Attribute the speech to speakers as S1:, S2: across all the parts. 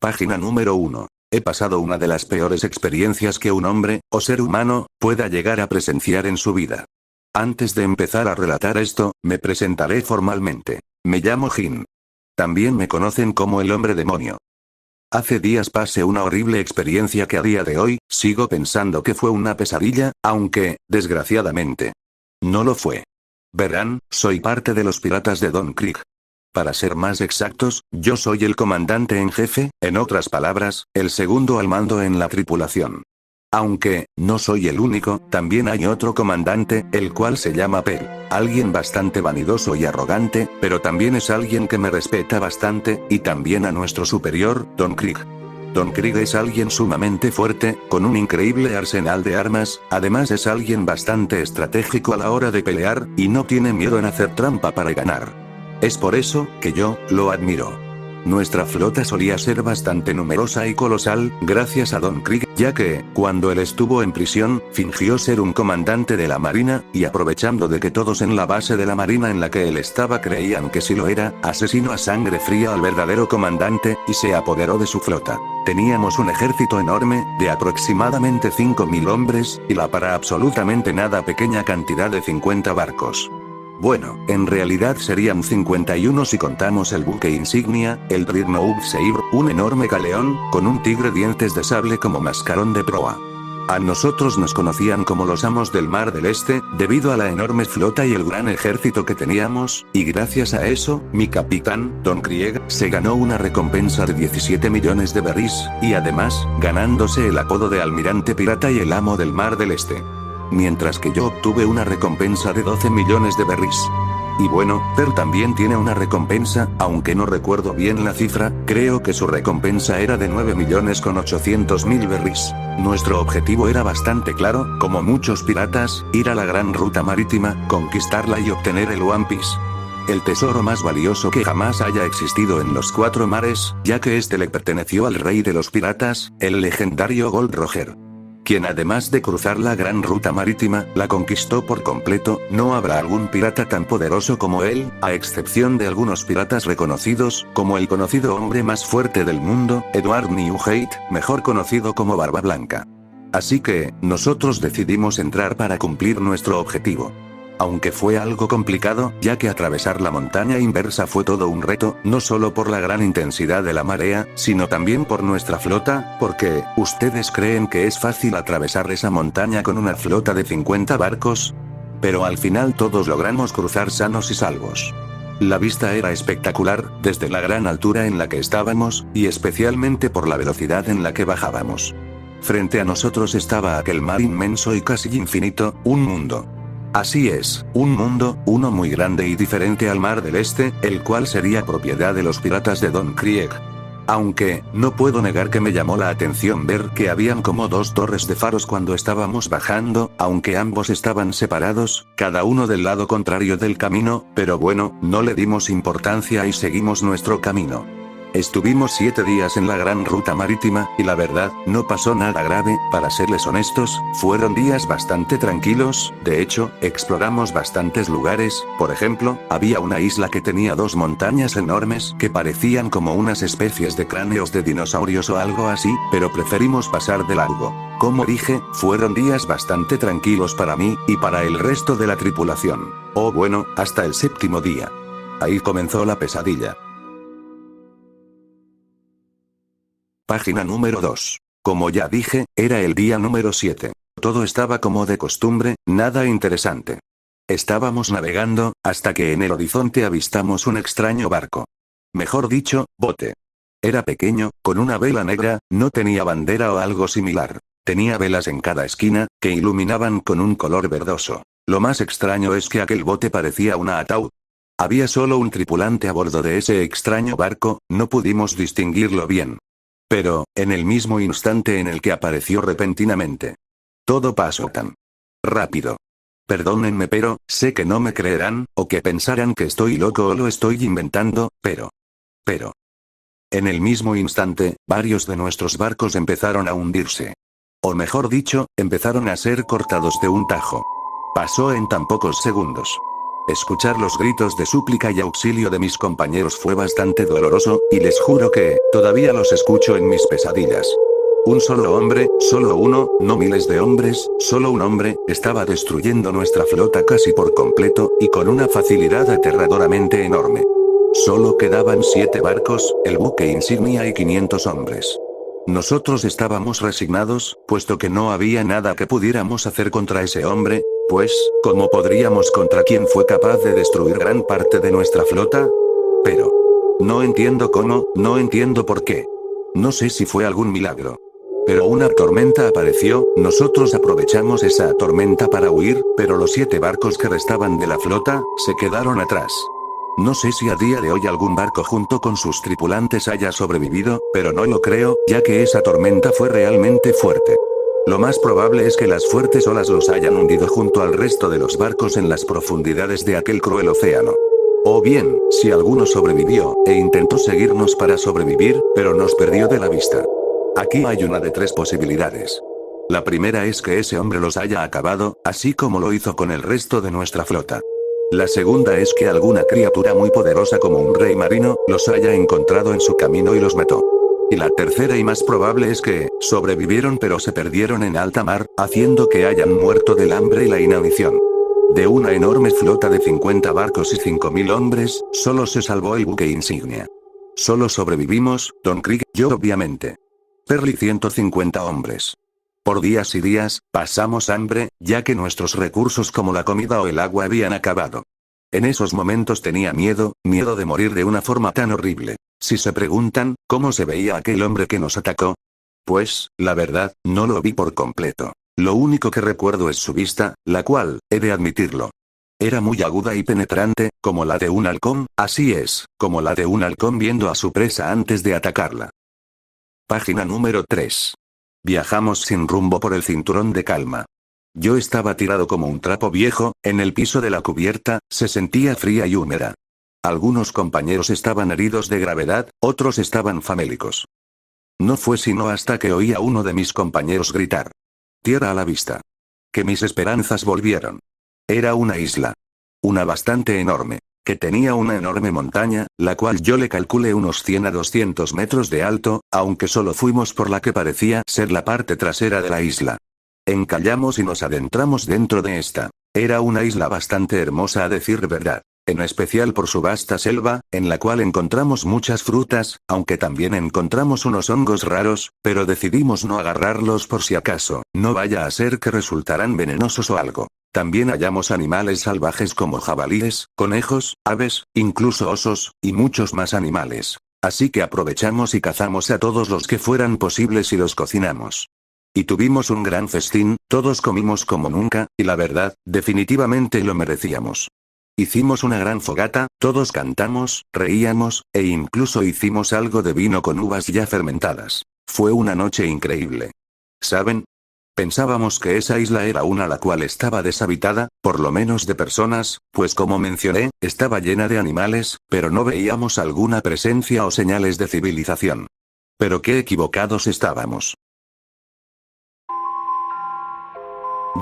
S1: Página número 1. He pasado una de las peores experiencias que un hombre, o ser humano, pueda llegar a presenciar en su vida. Antes de empezar a relatar esto, me presentaré formalmente. Me llamo Jin. También me conocen como el hombre demonio. Hace días pasé una horrible experiencia que a día de hoy, sigo pensando que fue una pesadilla, aunque, desgraciadamente, no lo fue. Verán, soy parte de los piratas de Don Krieg. Para ser más exactos, yo soy el comandante en jefe, en otras palabras, el segundo al mando en la tripulación. Aunque, no soy el único, también hay otro comandante, el cual se llama Pel. Alguien bastante vanidoso y arrogante, pero también es alguien que me respeta bastante, y también a nuestro superior, Don Krieg. Don Krieg es alguien sumamente fuerte, con un increíble arsenal de armas, además es alguien bastante estratégico a la hora de pelear, y no tiene miedo en hacer trampa para ganar. Es por eso, que yo, lo admiro. Nuestra flota solía ser bastante numerosa y colosal, gracias a Don Krieg, ya que, cuando él estuvo en prisión, fingió ser un comandante de la marina, y aprovechando de que todos en la base de la marina en la que él estaba creían que sí lo era, asesinó a sangre fría al verdadero comandante, y se apoderó de su flota. Teníamos un ejército enorme, de aproximadamente 5.000 hombres, y la para absolutamente nada pequeña cantidad de 50 barcos. Bueno, en realidad serían 51 si contamos el buque insignia, el Dreadnought Sabre, un enorme galeón, con un tigre dientes de sable como mascarón de proa. A nosotros nos conocían como los amos del Mar del Este, debido a la enorme flota y el gran ejército que teníamos, y gracias a eso, mi capitán, Don Krieg, se ganó una recompensa de 17 millones de berries, y además, ganándose el apodo de almirante pirata y el amo del Mar del Este. Mientras que yo obtuve una recompensa de 12 millones de berries. Y bueno, Pearl también tiene una recompensa, aunque no recuerdo bien la cifra, creo que su recompensa era de 9.800.000 berries. Nuestro objetivo era bastante claro, como muchos piratas, ir a la gran ruta marítima, conquistarla y obtener el One Piece. El tesoro más valioso que jamás haya existido en los 4 mares, ya que este le perteneció al rey de los piratas, el legendario Gold Roger. Quien además de cruzar la gran ruta marítima, la conquistó por completo. No habrá algún pirata tan poderoso como él, a excepción de algunos piratas reconocidos, como el conocido hombre más fuerte del mundo, Edward Newgate, mejor conocido como Barba Blanca. Así que, nosotros decidimos entrar para cumplir nuestro objetivo. Aunque fue algo complicado, ya que atravesar la montaña inversa fue todo un reto, no solo por la gran intensidad de la marea, sino también por nuestra flota, porque, ¿ustedes creen que es fácil atravesar esa montaña con una flota de 50 barcos? Pero al final todos logramos cruzar sanos y salvos. La vista era espectacular, desde la gran altura en la que estábamos, y especialmente por la velocidad en la que bajábamos. Frente a nosotros estaba aquel mar inmenso y casi infinito, un mundo. Así es, un mundo, uno muy grande y diferente al Mar del Este, el cual sería propiedad de los piratas de Don Krieg. Aunque, no puedo negar que me llamó la atención ver que habían como 2 torres de faros cuando estábamos bajando, aunque ambos estaban separados, cada uno del lado contrario del camino, pero bueno, no le dimos importancia y seguimos nuestro camino. Estuvimos 7 días en la gran ruta marítima, y la verdad, no pasó nada grave, para serles honestos, fueron días bastante tranquilos. De hecho, exploramos bastantes lugares. Por ejemplo, había una isla que tenía 2 montañas enormes que parecían como unas especies de cráneos de dinosaurios o algo así, pero preferimos pasar de largo. Como dije, fueron días bastante tranquilos para mí, y para el resto de la tripulación. O bueno, hasta el 7º día. Ahí comenzó la pesadilla. Página número 2. Como ya dije, era el día número 7. Todo estaba como de costumbre, nada interesante. Estábamos navegando, hasta que en el horizonte avistamos un extraño barco. Mejor dicho, bote. Era pequeño, con una vela negra, no tenía bandera o algo similar. Tenía velas en cada esquina, que iluminaban con un color verdoso. Lo más extraño es que aquel bote parecía una ataúd. Había solo un tripulante a bordo de ese extraño barco, no pudimos distinguirlo bien. Pero, en el mismo instante en el que apareció repentinamente. Todo pasó tan rápido. Perdónenme, pero, sé que no me creerán, o que pensarán que estoy loco o lo estoy inventando, pero. En el mismo instante, varios de nuestros barcos empezaron a hundirse. O mejor dicho, empezaron a ser cortados de un tajo. Pasó en tan pocos segundos. Escuchar los gritos de súplica y auxilio de mis compañeros fue bastante doloroso, y les juro que, Todavía los escucho en mis pesadillas. Un solo hombre, solo uno, no miles de hombres, solo un hombre, estaba destruyendo nuestra flota casi por completo, y con una facilidad aterradoramente enorme. Solo quedaban 7 barcos, el buque insignia y 500 hombres. Nosotros estábamos resignados, puesto que no había nada que pudiéramos hacer contra ese hombre, pues, ¿cómo podríamos contra quien fue capaz de destruir gran parte de nuestra flota? Pero no entiendo cómo, no entiendo por qué. No sé si fue algún milagro. Pero una tormenta apareció, nosotros aprovechamos esa tormenta para huir, pero los 7 barcos que restaban de la flota, se quedaron atrás. No sé si a día de hoy algún barco junto con sus tripulantes haya sobrevivido, pero no lo creo, ya que esa tormenta fue realmente fuerte. Lo más probable es que las fuertes olas los hayan hundido junto al resto de los barcos en las profundidades de aquel cruel océano. O bien, si alguno sobrevivió, e intentó seguirnos para sobrevivir, pero nos perdió de la vista. Aquí hay una de 3 posibilidades. La primera es que ese hombre los haya acabado, así como lo hizo con el resto de nuestra flota. La segunda es que alguna criatura muy poderosa como un rey marino, los haya encontrado en su camino y los mató. Y la tercera y más probable es que, sobrevivieron pero se perdieron en alta mar, haciendo que hayan muerto del hambre y la inanición. De una enorme flota de 50 barcos y 5.000 hombres, solo se salvó el buque insignia. Solo sobrevivimos, Don Krieg, yo obviamente. Perry 150 hombres. Por días y días, pasamos hambre, ya que nuestros recursos como la comida o el agua habían acabado. En esos momentos tenía miedo de morir de una forma tan horrible. Si se preguntan, ¿cómo se veía aquel hombre que nos atacó? Pues, la verdad, no lo vi por completo. Lo único que recuerdo es su vista, la cual, he de admitirlo, era muy aguda y penetrante, como la de un halcón, así es, como la de un halcón viendo a su presa antes de atacarla. Página número 3. Viajamos sin rumbo por el cinturón de calma. Yo estaba tirado como un trapo viejo, en el piso de la cubierta, se sentía fría y húmeda. Algunos compañeros estaban heridos de gravedad, otros estaban famélicos. No fue sino hasta que oí a uno de mis compañeros gritar: «Tierra a la vista», que mis esperanzas volvieron. Era una isla. Una bastante enorme. Que tenía una enorme montaña, la cual yo le calculé unos 100 a 200 metros de alto, aunque solo fuimos por la que parecía ser la parte trasera de la isla. Encallamos y nos adentramos dentro de esta. Era una isla bastante hermosa a decir verdad. En especial por su vasta selva, en la cual encontramos muchas frutas, aunque también encontramos unos hongos raros, pero decidimos no agarrarlos por si acaso, no vaya a ser que resultaran venenosos o algo. También hallamos animales salvajes como jabalíes, conejos, aves, incluso osos, y muchos más animales. Así que aprovechamos y cazamos a todos los que fueran posibles y los cocinamos. Y tuvimos un gran festín, todos comimos como nunca, y la verdad, definitivamente lo merecíamos. Hicimos una gran fogata, todos cantamos, reíamos, e incluso hicimos algo de vino con uvas ya fermentadas. Fue una noche increíble. ¿Saben? Pensábamos que esa isla era una la cual estaba deshabitada, por lo menos de personas, pues como mencioné, estaba llena de animales, pero no veíamos alguna presencia o señales de civilización. Pero qué equivocados estábamos.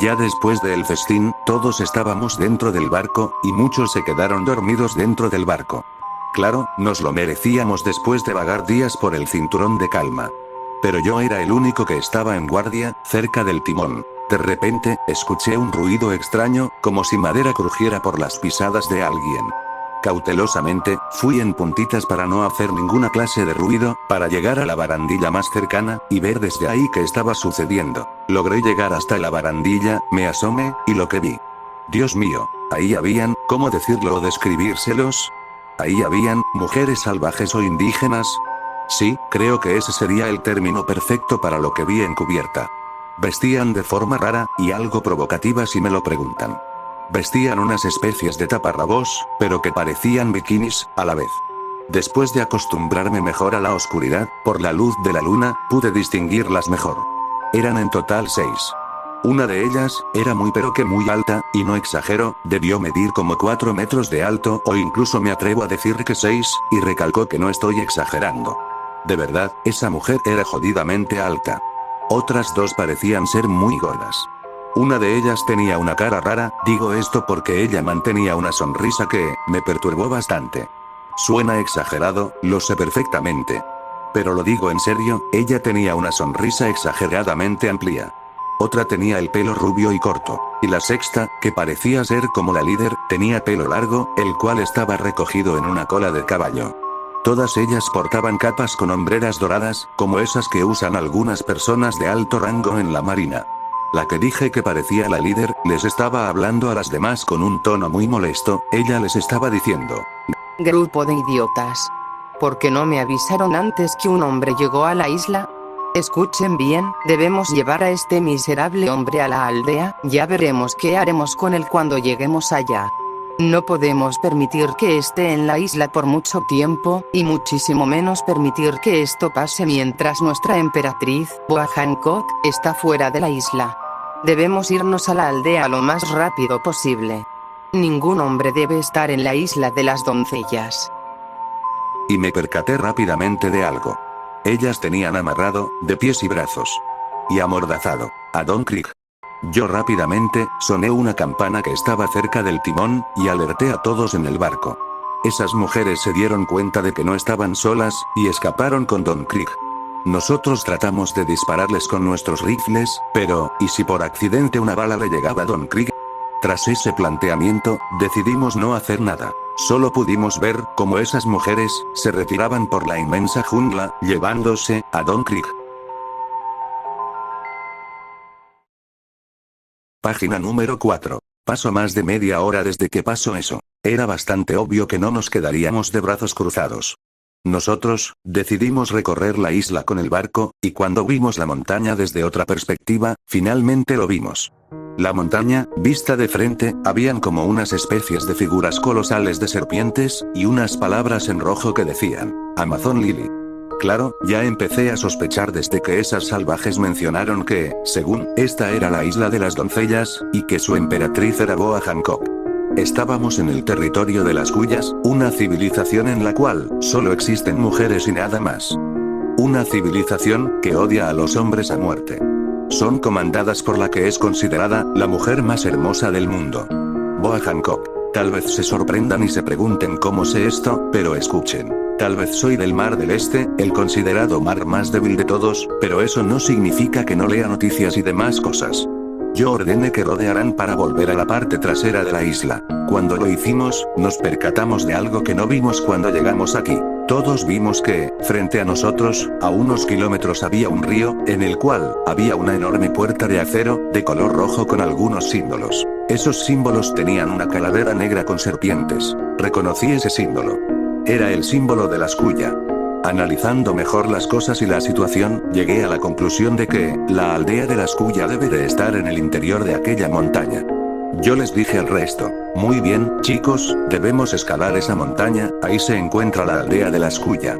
S1: Ya después del festín, todos estábamos dentro del barco, y muchos se quedaron dormidos dentro del barco. Claro, nos lo merecíamos después de vagar días por el cinturón de calma. Pero yo era el único que estaba en guardia, cerca del timón. De repente, escuché un ruido extraño, como si madera crujiera por las pisadas de alguien. Cautelosamente, fui en puntitas para no hacer ninguna clase de ruido, para llegar a la barandilla más cercana, y ver desde ahí qué estaba sucediendo. Logré llegar hasta la barandilla, me asomé, y lo que vi. Dios mío, ahí habían, ¿cómo decirlo o describírselos? Ahí habían, mujeres salvajes o indígenas. Sí, creo que ese sería el término perfecto para lo que vi en cubierta. Vestían de forma rara, y algo provocativa si me lo preguntan. Vestían unas especies de taparrabos, pero que parecían bikinis, a la vez. Después de acostumbrarme mejor a la oscuridad, por la luz de la luna, pude distinguirlas mejor. Eran en total 6. Una de ellas, era muy pero que muy alta, y no exagero, debió medir como 4 metros de alto, o incluso me atrevo a decir que 6, y recalco que no estoy exagerando. De verdad, esa mujer era jodidamente alta. Otras 2 parecían ser muy gordas. Una de ellas tenía una cara rara, digo esto porque ella mantenía una sonrisa que, me perturbó bastante. Suena exagerado, lo sé perfectamente. Pero lo digo en serio, ella tenía una sonrisa exageradamente amplia. Otra tenía el pelo rubio y corto. Y la sexta, que parecía ser como la líder, tenía pelo largo, el cual estaba recogido en una cola de caballo. Todas ellas portaban capas con hombreras doradas, como esas que usan algunas personas de alto rango en la marina. La que dije que parecía la líder, les estaba hablando a las demás con un tono muy molesto, ella les estaba diciendo:
S2: Grupo de idiotas. ¿Por qué no me avisaron antes que un hombre llegó a la isla? Escuchen bien, debemos llevar a este miserable hombre a la aldea, ya veremos qué haremos con él cuando lleguemos allá. No podemos permitir que esté en la isla por mucho tiempo, y muchísimo menos permitir que esto pase mientras nuestra emperatriz, Boa Hancock, está fuera de la isla. Debemos irnos a la aldea lo más rápido posible. Ningún hombre debe estar en la isla de las doncellas.
S1: Y me percaté rápidamente de algo. Ellas tenían amarrado, de pies y brazos, y amordazado, a Don Krieg. Yo rápidamente, soné una campana que estaba cerca del timón, y alerté a todos en el barco. Esas mujeres se dieron cuenta de que no estaban solas, y escaparon con Don Krieg. Nosotros tratamos de dispararles con nuestros rifles, pero, ¿y si por accidente una bala le llegaba a Don Krieg? Tras ese planteamiento, decidimos no hacer nada. Solo pudimos ver cómo esas mujeres se retiraban por la inmensa jungla, llevándose a Don Krieg. Página número 4. Pasó más de media hora desde que pasó eso. Era bastante obvio que no nos quedaríamos de brazos cruzados. Nosotros decidimos recorrer la isla con el barco, y cuando vimos la montaña desde otra perspectiva, finalmente lo vimos. La montaña, vista de frente, habían como unas especies de figuras colosales de serpientes, y unas palabras en rojo que decían: Amazon Lily. Claro, ya empecé a sospechar desde que esas salvajes mencionaron que, según, esta era la isla de las doncellas, y que su emperatriz era Boa Hancock. Estábamos en el territorio de las Cuyas, una civilización en la cual solo existen mujeres y nada más. Una civilización que odia a los hombres a muerte. Son comandadas por la que es considerada la mujer más hermosa del mundo. Boa Hancock. Tal vez se sorprendan y se pregunten cómo sé esto, pero escuchen. Tal vez soy del Mar del Este, el considerado mar más débil de todos, pero eso no significa que no lea noticias y demás cosas. Yo ordené que rodearan para volver a la parte trasera de la isla. Cuando lo hicimos, nos percatamos de algo que no vimos cuando llegamos aquí. Todos vimos que, frente a nosotros, a unos kilómetros había un río, en el cual había una enorme puerta de acero, de color rojo con algunos símbolos. Esos símbolos tenían una calavera negra con serpientes. Reconocí ese símbolo. Era el símbolo de las Cuya. Analizando mejor las cosas y la situación, llegué a la conclusión de que, la aldea de las Cuya debe de estar en el interior de aquella montaña. Yo les dije al resto: muy bien, chicos, debemos escalar esa montaña, ahí se encuentra la aldea de las Cuya.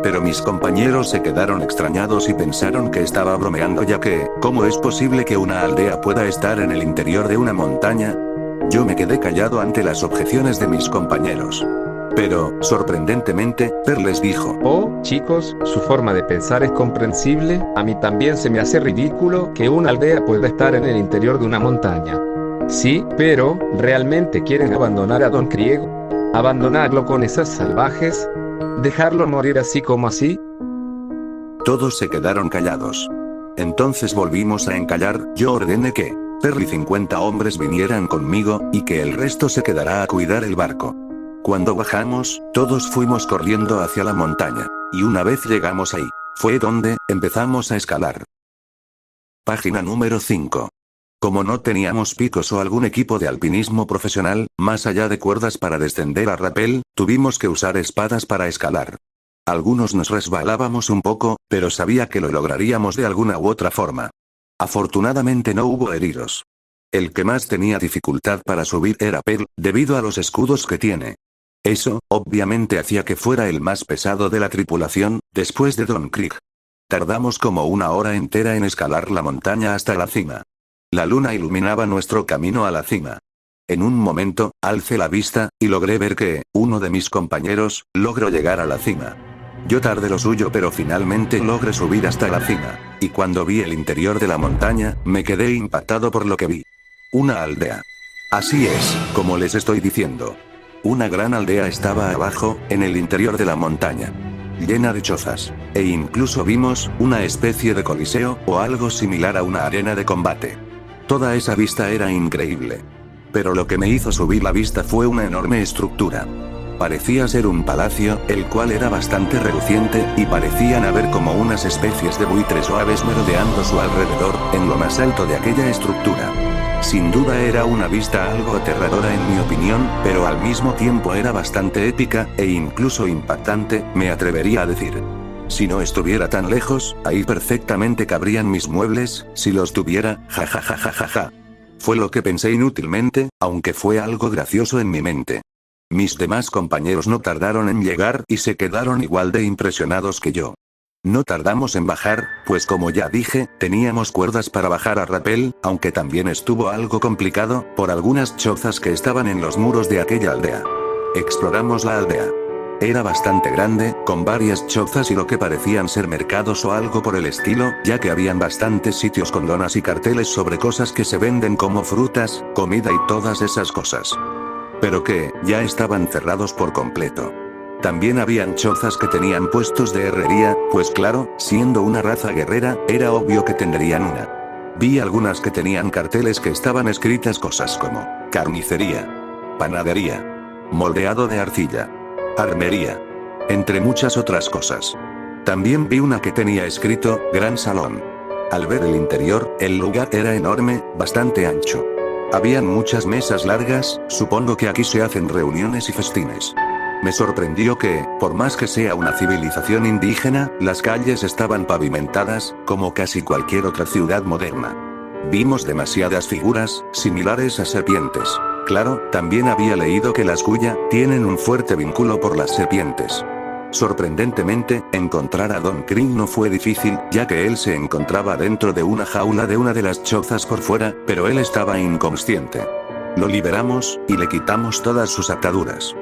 S1: Pero mis compañeros se quedaron extrañados y pensaron que estaba bromeando, ya que, ¿cómo es posible que una aldea pueda estar en el interior de una montaña? Yo me quedé callado ante las objeciones de mis compañeros. Pero, sorprendentemente, Per les dijo:
S3: Oh, chicos, su forma de pensar es comprensible, a mí también se me hace ridículo que una aldea pueda estar en el interior de una montaña. Sí, pero, ¿realmente quieren abandonar a Don Krieg? ¿Abandonarlo con esas salvajes? ¿Dejarlo morir así como así?
S1: Todos se quedaron callados. Entonces volvimos a encallar, yo ordené que Per y 50 hombres vinieran conmigo, y que el resto se quedará a cuidar el barco. Cuando bajamos, todos fuimos corriendo hacia la montaña, y una vez llegamos ahí, fue donde empezamos a escalar. Página número 5. Como no teníamos picos o algún equipo de alpinismo profesional, más allá de cuerdas para descender a rapel, tuvimos que usar espadas para escalar. Algunos nos resbalábamos un poco, pero sabía que lo lograríamos de alguna u otra forma. Afortunadamente no hubo heridos. El que más tenía dificultad para subir era Per, debido a los escudos que tiene. Eso, obviamente hacía que fuera el más pesado de la tripulación, después de Don Krieg. Tardamos como una hora entera en escalar la montaña hasta la cima. La luna iluminaba nuestro camino a la cima. En un momento, alcé la vista, y logré ver que, uno de mis compañeros, logró llegar a la cima. Yo tardé lo suyo, pero finalmente logré subir hasta la cima, y cuando vi el interior de la montaña, me quedé impactado por lo que vi. Una aldea. Así es, como les estoy diciendo. Una gran aldea estaba abajo, en el interior de la montaña. llena de chozas. E incluso vimos una especie de coliseo, o algo similar a una arena de combate. Toda esa vista era increíble. Pero lo que me hizo subir la vista fue una enorme estructura. Parecía ser un palacio, el cual era bastante reluciente, y parecían haber como unas especies de buitres o aves merodeando su alrededor, en lo más alto de aquella estructura. Sin duda era una vista algo aterradora en mi opinión, pero al mismo tiempo era bastante épica, e incluso impactante, me atrevería a decir. Si no estuviera tan lejos, ahí perfectamente cabrían mis muebles, si los tuviera, jajajajaja. Fue lo que pensé inútilmente, aunque fue algo gracioso en mi mente. Mis demás compañeros no tardaron en llegar y se quedaron igual de impresionados que yo. No tardamos en bajar, pues como ya dije, teníamos cuerdas para bajar a rapel, aunque también estuvo algo complicado, por algunas chozas que estaban en los muros de aquella aldea. Exploramos la aldea. Era bastante grande, con varias chozas y lo que parecían ser mercados o algo por el estilo, ya que habían bastantes sitios con lonas y carteles sobre cosas que se venden como frutas, comida y todas esas cosas. Pero que, ya estaban cerrados por completo. También habían chozas que tenían puestos de herrería, pues claro, siendo una raza guerrera, era obvio que tendrían una. Vi algunas que tenían carteles que estaban escritas cosas como carnicería, panadería, moldeado de arcilla, armería, entre muchas otras cosas. También vi una que tenía escrito gran salón. Al ver el interior, el lugar era enorme, bastante ancho. Habían muchas mesas largas, supongo que aquí se hacen reuniones y festines. Me sorprendió que, por más que sea una civilización indígena, las calles estaban pavimentadas, como casi cualquier otra ciudad moderna. Vimos demasiadas figuras, similares a serpientes. Claro, también había leído que las Kuya tienen un fuerte vínculo por las serpientes. Sorprendentemente, encontrar a Don Kring no fue difícil, ya que él se encontraba dentro de una jaula de una de las chozas por fuera, pero él estaba inconsciente. Lo liberamos, y le quitamos todas sus ataduras.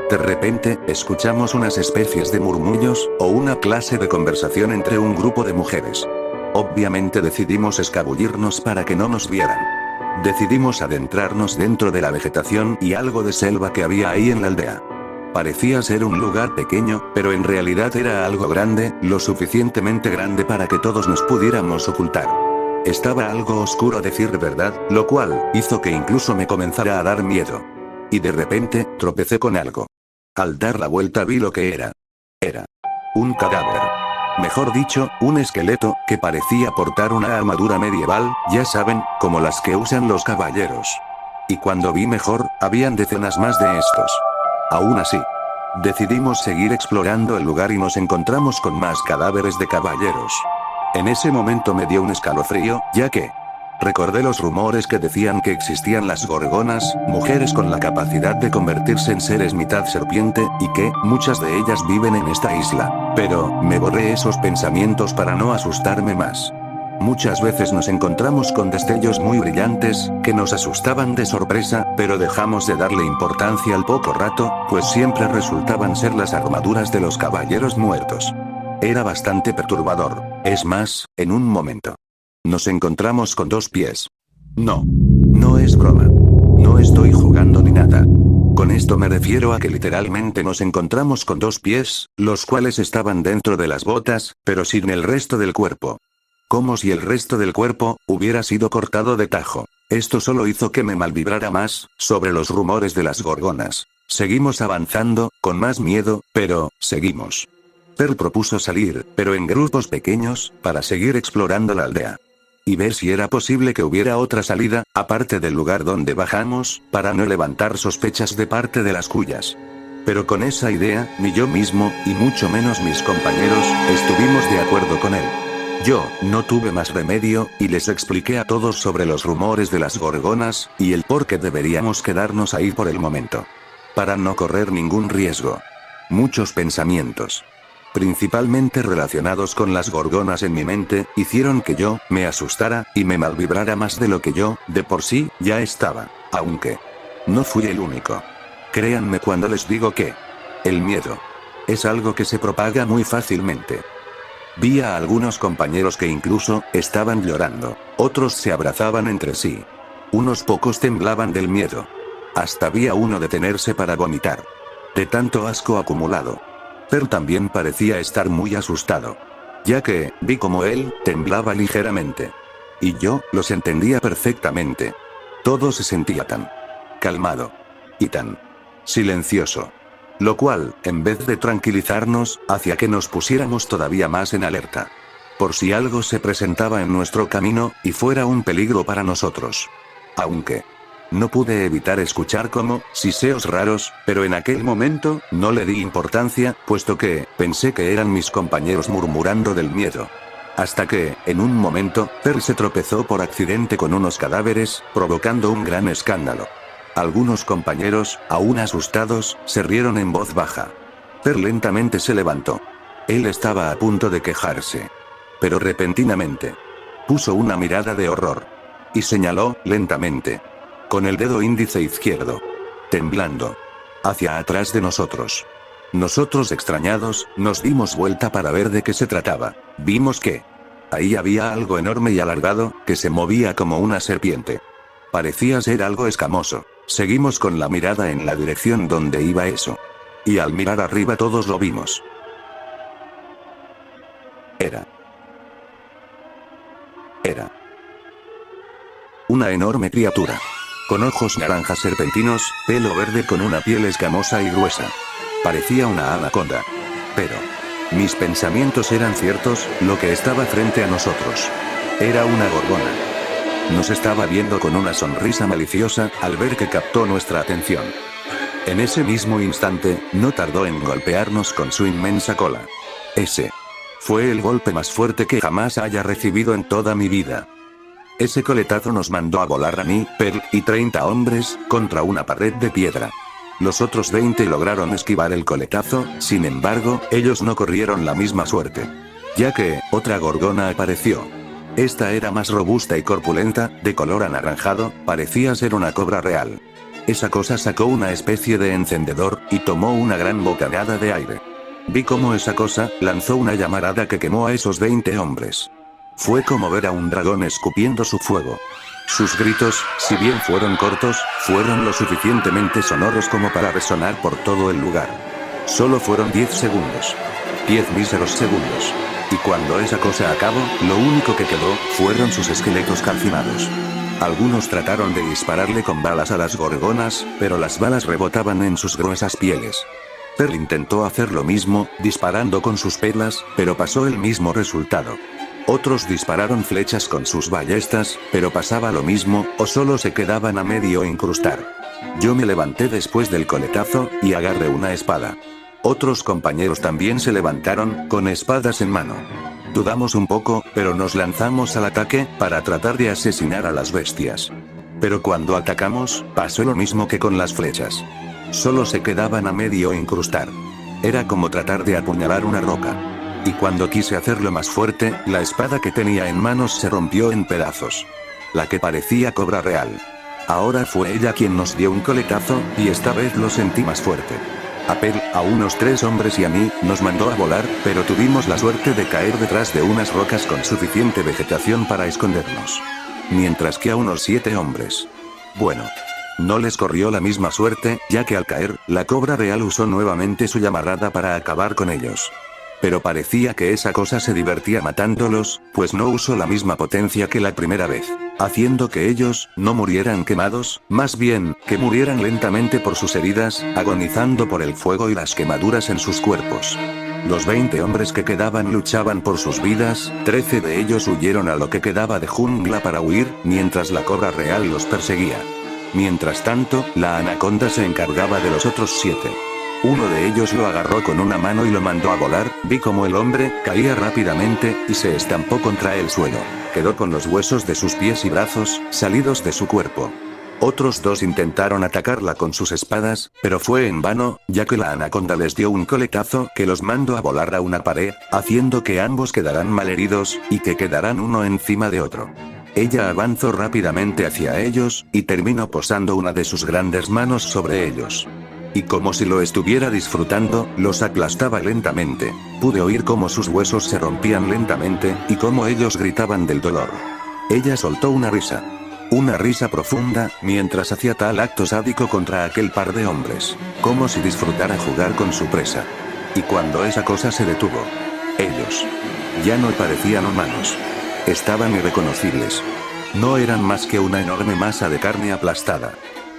S1: De repente, escuchamos unas especies de murmullos, o una clase de conversación entre un grupo de mujeres. Obviamente decidimos escabullirnos para que no nos vieran. Decidimos adentrarnos dentro de la vegetación y algo de selva que había ahí en la aldea. Parecía ser un lugar pequeño, pero en realidad era algo grande, lo suficientemente grande para que todos nos pudiéramos ocultar. Estaba algo oscuro a decir verdad, lo cual hizo que incluso me comenzara a dar miedo. Y de repente, tropecé con algo. Al dar la vuelta vi lo que era. Era un cadáver. Mejor dicho, un esqueleto, que parecía portar una armadura medieval, ya saben, como las que usan los caballeros. Y cuando vi mejor, habían decenas más de estos. Aún así, decidimos seguir explorando el lugar y nos encontramos con más cadáveres de caballeros. En ese momento me dio un escalofrío, ya que recordé los rumores que decían que existían las gorgonas, mujeres con la capacidad de convertirse en seres mitad serpiente, y que muchas de ellas viven en esta isla. Pero me borré esos pensamientos para no asustarme más. Muchas veces nos encontramos con destellos muy brillantes, que nos asustaban de sorpresa, pero dejamos de darle importancia al poco rato, pues siempre resultaban ser las armaduras de los caballeros muertos. Era bastante perturbador. Es más, en un momento nos encontramos con 2 pies. No. No es broma. No estoy jugando ni nada. Con esto me refiero a que literalmente nos encontramos con 2 pies, los cuales estaban dentro de las botas, pero sin el resto del cuerpo. Como si el resto del cuerpo hubiera sido cortado de tajo. Esto solo hizo que me malvibrara más, sobre los rumores de las gorgonas. Seguimos avanzando, con más miedo, pero seguimos. Per propuso salir, pero en grupos pequeños, para seguir explorando la aldea. Y ver si era posible que hubiera otra salida, aparte del lugar donde bajamos, para no levantar sospechas de parte de las Kuyas. Pero con esa idea, ni yo mismo, y mucho menos mis compañeros, estuvimos de acuerdo con él. Yo, no tuve más remedio, y les expliqué a todos sobre los rumores de las gorgonas, y el por qué deberíamos quedarnos ahí por el momento. Para no correr ningún riesgo. Muchos pensamientos, principalmente relacionados con las gorgonas en mi mente, hicieron que yo me asustara y me malvibrara más de lo que yo, de por sí, ya estaba. Aunque no fui el único. Créanme cuando les digo que el miedo es algo que se propaga muy fácilmente. Vi a algunos compañeros que incluso estaban llorando, otros se abrazaban entre sí. Unos pocos temblaban del miedo. Hasta vi a uno detenerse para vomitar. De tanto asco acumulado. Pero también parecía estar muy asustado, ya que vi como él temblaba ligeramente. Y yo los entendía perfectamente. Todo se sentía tan calmado y tan silencioso. Lo cual, en vez de tranquilizarnos, hacía que nos pusiéramos todavía más en alerta. Por si algo se presentaba en nuestro camino, y fuera un peligro para nosotros. Aunque no pude evitar escuchar como siseos raros, pero en aquel momento no le di importancia, puesto que pensé que eran mis compañeros murmurando del miedo. Hasta que, en un momento, Per se tropezó por accidente con unos cadáveres, provocando un gran escándalo. Algunos compañeros, aún asustados, se rieron en voz baja. Per lentamente se levantó. Él estaba a punto de quejarse. Pero repentinamente puso una mirada de horror. Y señaló, lentamente, con el dedo índice izquierdo, temblando, hacia atrás de nosotros. Nosotros, extrañados, nos dimos vuelta para ver de qué se trataba. Vimos que ahí había algo enorme y alargado, que se movía como una serpiente. Parecía ser algo escamoso. Seguimos con la mirada en la dirección donde iba eso. Y al mirar arriba todos lo vimos. Era una enorme criatura. Con ojos naranjas serpentinos, pelo verde con una piel escamosa y gruesa. Parecía una anaconda. Pero mis pensamientos eran ciertos, lo que estaba frente a nosotros era una gorgona. Nos estaba viendo con una sonrisa maliciosa, al ver que captó nuestra atención. En ese mismo instante, no tardó en golpearnos con su inmensa cola. Ese fue el golpe más fuerte que jamás haya recibido en toda mi vida. Ese coletazo nos mandó a volar a mí, Per, y 30 hombres, contra una pared de piedra. Los otros 20 lograron esquivar el coletazo, sin embargo, ellos no corrieron la misma suerte. Ya que, otra gorgona apareció. Esta era más robusta y corpulenta, de color anaranjado, parecía ser una cobra real. Esa cosa sacó una especie de encendedor, y tomó una gran bocanada de aire. Vi cómo esa cosa lanzó una llamarada que quemó a esos 20 hombres. Fue como ver a un dragón escupiendo su fuego. Sus gritos, si bien fueron cortos, fueron lo suficientemente sonoros como para resonar por todo el lugar. Solo fueron 10 segundos. 10 míseros segundos. Y cuando esa cosa acabó, lo único que quedó fueron sus esqueletos calcinados. Algunos trataron de dispararle con balas a las gorgonas, pero las balas rebotaban en sus gruesas pieles. Per intentó hacer lo mismo, disparando con sus pelas, pero pasó el mismo resultado. Otros dispararon flechas con sus ballestas, pero pasaba lo mismo, o solo se quedaban a medio incrustar. Yo me levanté después del coletazo, y agarré una espada. Otros compañeros también se levantaron, con espadas en mano. Dudamos un poco, pero nos lanzamos al ataque, para tratar de asesinar a las bestias. Pero cuando atacamos, pasó lo mismo que con las flechas. Solo se quedaban a medio incrustar. Era como tratar de apuñalar una roca. Y cuando quise hacerlo más fuerte, la espada que tenía en manos se rompió en pedazos. La que parecía cobra real. Ahora fue ella quien nos dio un coletazo, y esta vez lo sentí más fuerte. A Per, a unos 3 hombres y a mí, nos mandó a volar, pero tuvimos la suerte de caer detrás de unas rocas con suficiente vegetación para escondernos. Mientras que a unos 7 hombres. Bueno. No les corrió la misma suerte, ya que al caer, la cobra real usó nuevamente su llamarada para acabar con ellos. Pero parecía que esa cosa se divertía matándolos, pues no usó la misma potencia que la primera vez, haciendo que ellos no murieran quemados, más bien, que murieran lentamente por sus heridas, agonizando por el fuego y las quemaduras en sus cuerpos. Los 20 hombres que quedaban luchaban por sus vidas, 13 de ellos huyeron a lo que quedaba de jungla para huir, mientras la cobra real los perseguía. Mientras tanto, la anaconda se encargaba de los otros 7. Uno de ellos lo agarró con una mano y lo mandó a volar, vi como el hombre caía rápidamente, y se estampó contra el suelo. Quedó con los huesos de sus pies y brazos, salidos de su cuerpo. Otros 2 intentaron atacarla con sus espadas, pero fue en vano, ya que la anaconda les dio un coletazo que los mandó a volar a una pared, haciendo que ambos quedaran malheridos, y que quedaran uno encima de otro. Ella avanzó rápidamente hacia ellos, y terminó posando una de sus grandes manos sobre ellos. Y como si lo estuviera disfrutando, los aplastaba lentamente. Pude oír cómo sus huesos se rompían lentamente, y cómo ellos gritaban del dolor. Ella soltó una risa profunda, mientras hacía tal acto sádico contra aquel par de hombres, como si disfrutara jugar con su presa. Y cuando esa cosa se detuvo, ellos ya no parecían humanos. Estaban irreconocibles. No eran más que una enorme masa de carne aplastada.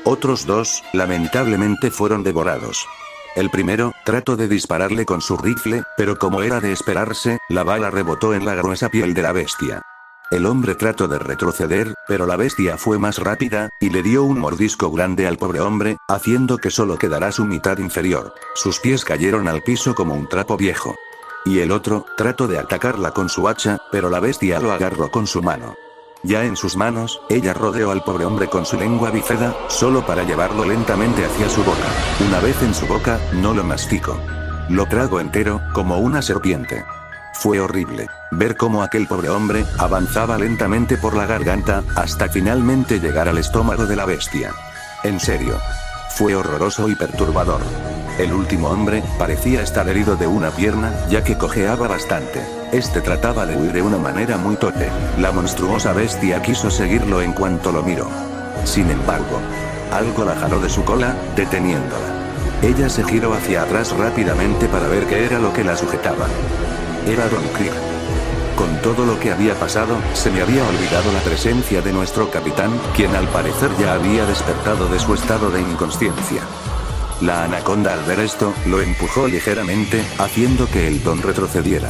S1: Otros dos, lamentablemente, fueron devorados. El primero, trató de dispararle con su rifle, pero como era de esperarse, la bala rebotó en la gruesa piel de la bestia. El hombre trató de retroceder, pero la bestia fue más rápida, y le dio un mordisco grande al pobre hombre, haciendo que solo quedara su mitad inferior. Sus pies cayeron al piso como un trapo viejo. Y el otro, trató de atacarla con su hacha, pero la bestia lo agarró con su mano. Ya en sus manos, ella rodeó al pobre hombre con su lengua bífida, solo para llevarlo lentamente hacia su boca. Una vez en su boca, no lo masticó. Lo tragó entero, como una serpiente. Fue horrible ver cómo aquel pobre hombre avanzaba lentamente por la garganta, hasta finalmente llegar al estómago de la bestia. En serio. Fue horroroso y perturbador. El último hombre parecía estar herido de una pierna, ya que cojeaba bastante. Este trataba de huir de una manera muy torpe. La monstruosa bestia quiso seguirlo en cuanto lo miró. Sin embargo, algo la jaló de su cola, deteniéndola. Ella se giró hacia atrás rápidamente para ver qué era lo que la sujetaba. Era Don Krieg. Con todo lo que había pasado, se me había olvidado la presencia de nuestro capitán, quien al parecer ya había despertado de su estado de inconsciencia. La anaconda al ver esto, lo empujó ligeramente, haciendo que el don retrocediera.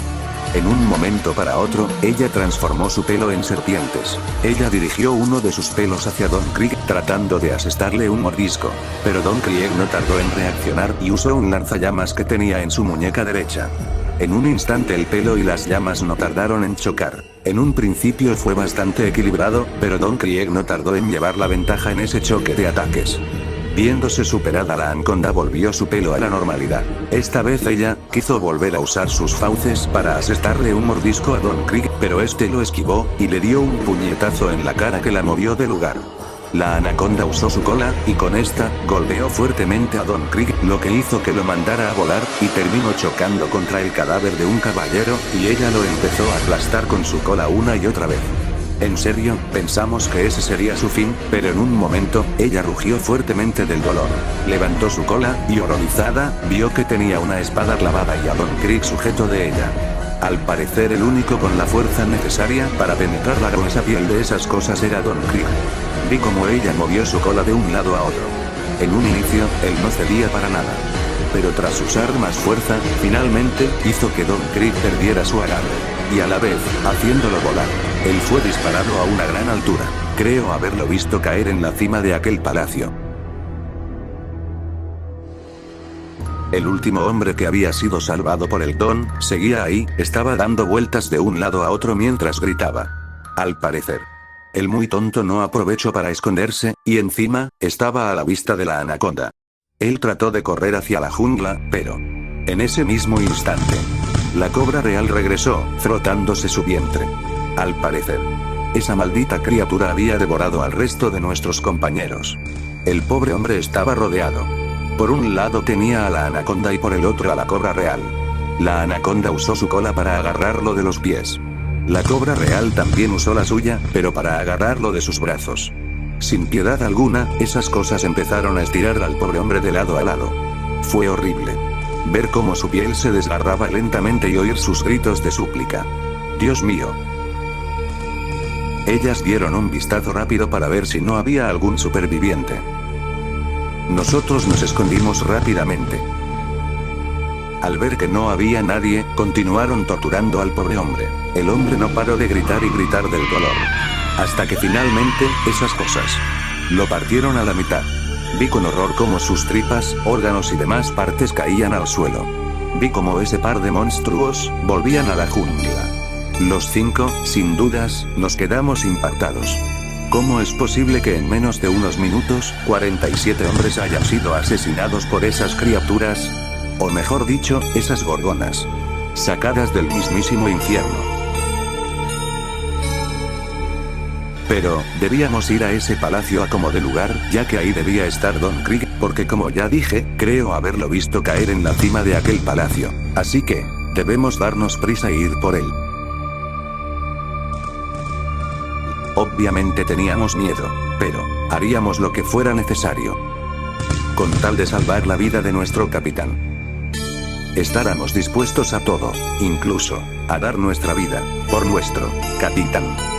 S1: En un momento para otro, ella transformó su pelo en serpientes. Ella dirigió uno de sus pelos hacia Don Krieg, tratando de asestarle un mordisco. Pero Don Krieg no tardó en reaccionar y usó un lanzallamas que tenía en su muñeca derecha. En un instante el pelo y las llamas no tardaron en chocar. En un principio fue bastante equilibrado, pero Don Krieg no tardó en llevar la ventaja en ese choque de ataques. Viéndose superada, la anaconda volvió su pelo a la normalidad. Esta vez ella quiso volver a usar sus fauces para asestarle un mordisco a Don Krieg, pero este lo esquivó, y le dio un puñetazo en la cara que la movió de lugar. La anaconda usó su cola, y con esta, golpeó fuertemente a Don Krieg, lo que hizo que lo mandara a volar, y terminó chocando contra el cadáver de un caballero, y ella lo empezó a aplastar con su cola una y otra vez. En serio, pensamos que ese sería su fin, pero en un momento, ella rugió fuertemente del dolor. Levantó su cola, y horrorizada, vio que tenía una espada clavada y a Don Krieg sujeto de ella. Al parecer el único con la fuerza necesaria para penetrar la gruesa piel de esas cosas era Don Krieg. Vi cómo ella movió su cola de un lado a otro. En un inicio, él no cedía para nada. Pero tras usar más fuerza, finalmente, hizo que Don Krieg perdiera su agarre. Y a la vez, haciéndolo volar, él fue disparado a una gran altura. Creo haberlo visto caer en la cima de aquel palacio. El último hombre que había sido salvado por el Don, seguía ahí, estaba dando vueltas de un lado a otro mientras gritaba. Al parecer, el muy tonto no aprovechó para esconderse, y encima, estaba a la vista de la anaconda. Él trató de correr hacia la jungla, pero en ese mismo instante, la cobra real regresó, frotándose su vientre. Al parecer, esa maldita criatura había devorado al resto de nuestros compañeros. El pobre hombre estaba rodeado. Por un lado tenía a la anaconda y por el otro a la cobra real. La anaconda usó su cola para agarrarlo de los pies. La cobra real también usó la suya, pero para agarrarlo de sus brazos. Sin piedad alguna, esas cosas empezaron a estirar al pobre hombre de lado a lado. Fue horrible ver cómo su piel se desgarraba lentamente y oír sus gritos de súplica. Dios mío. Ellas dieron un vistazo rápido para ver si no había algún superviviente. Nosotros nos escondimos rápidamente. Al ver que no había nadie, continuaron torturando al pobre hombre. El hombre no paró de gritar y gritar del dolor. Hasta que finalmente, esas cosas lo partieron a la mitad. Vi con horror cómo sus tripas, órganos y demás partes caían al suelo. Vi cómo ese par de monstruos volvían a la jungla. Los 5, sin dudas, nos quedamos impactados. ¿Cómo es posible que en menos de unos minutos, 47 hombres hayan sido asesinados por esas criaturas? O mejor dicho, esas gorgonas, sacadas del mismísimo infierno. Pero, debíamos ir a ese palacio a como de lugar, ya que ahí debía estar Don Krieg, porque como ya dije, creo haberlo visto caer en la cima de aquel palacio. Así que, debemos darnos prisa e ir por él. Obviamente teníamos miedo, pero haríamos lo que fuera necesario con tal de salvar la vida de nuestro capitán. Estábamos dispuestos a todo, incluso a dar nuestra vida por nuestro capitán.